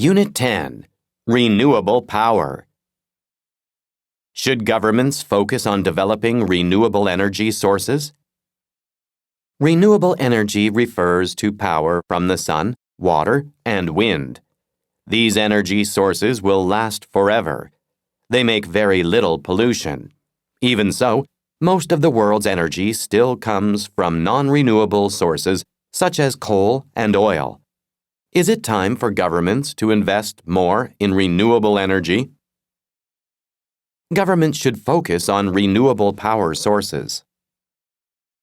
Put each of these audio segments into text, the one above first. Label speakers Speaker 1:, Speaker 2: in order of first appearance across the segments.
Speaker 1: Unit 10, Renewable Power. Should governments focus on developing renewable energy sources? Renewable energy refers to power from the sun, water, and wind. These energy sources will last forever. They make very little pollution. Even so, most of the world's energy still comes from non-renewable sources such as coal and oil. Is it time for governments to invest more in renewable energy? Governments should focus on renewable power sources.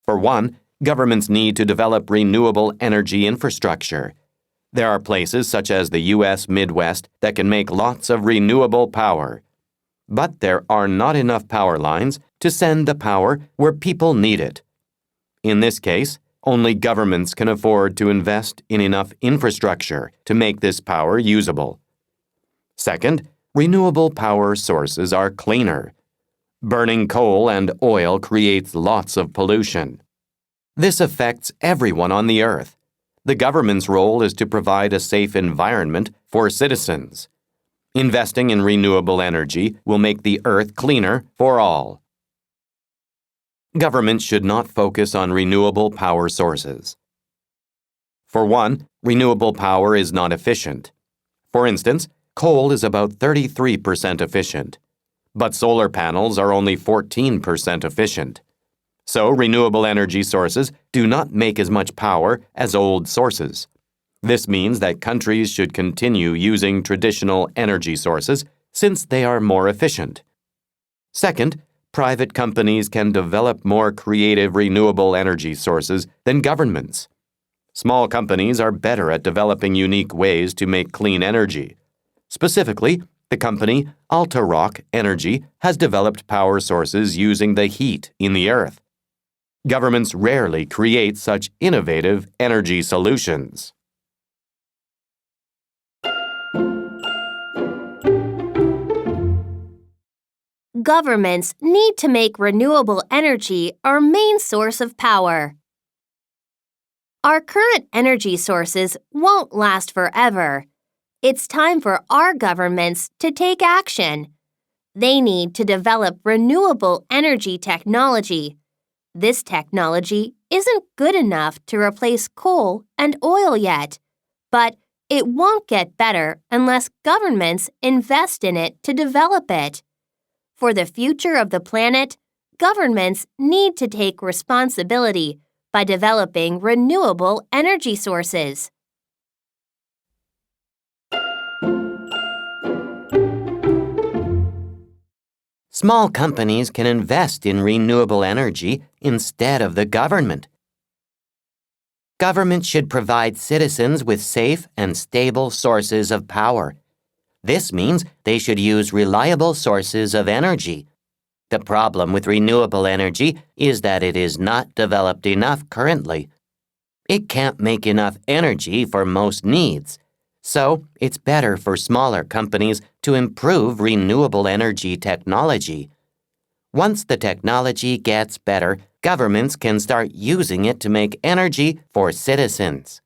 Speaker 1: For one, governments need to develop renewable energy infrastructure. There are places such as the U.S. Midwest that can make lots of renewable power. But there are not enough power lines to send the power where people need it. In this case, only governments can afford to invest in enough infrastructure to make this power usable. Second, renewable power sources are cleaner. Burning coal and oil creates lots of pollution. This affects everyone on the earth. The government's role is to provide a safe environment for citizens. Investing in renewable energy will make the earth cleaner for all. Governments should not focus on renewable power sources. For one, renewable power is not efficient. For instance, coal is about 33% efficient, but solar panels are only 14% efficient. So renewable energy sources do not make as much power as old sources. This means that countries should continue using traditional energy sources since they are more efficient. Second, private companies can develop more creative renewable energy sources than governments. Small companies are better at developing unique ways to make clean energy. Specifically, the company Altarock Energy has developed power sources using the heat in the earth. Governments rarely create such innovative energy solutions.
Speaker 2: Governments need to make renewable energy our main source of power. Our current energy sources won't last forever. It's time for our governments to take action. They need to develop renewable energy technology. This technology isn't good enough to replace coal and oil yet, but it won't get better unless governments invest in it to develop it. For the future of the planet, governments need to take responsibility by developing renewable energy sources.
Speaker 1: Small companies can invest in renewable energy instead of the government. Government should provide citizens with safe and stable sources of power. This means they should use reliable sources of energy. The problem with renewable energy is that it is not developed enough currently. It can't make enough energy for most needs, so it's better for smaller companies to improve renewable energy technology. Once the technology gets better, governments can start using it to make energy for citizens.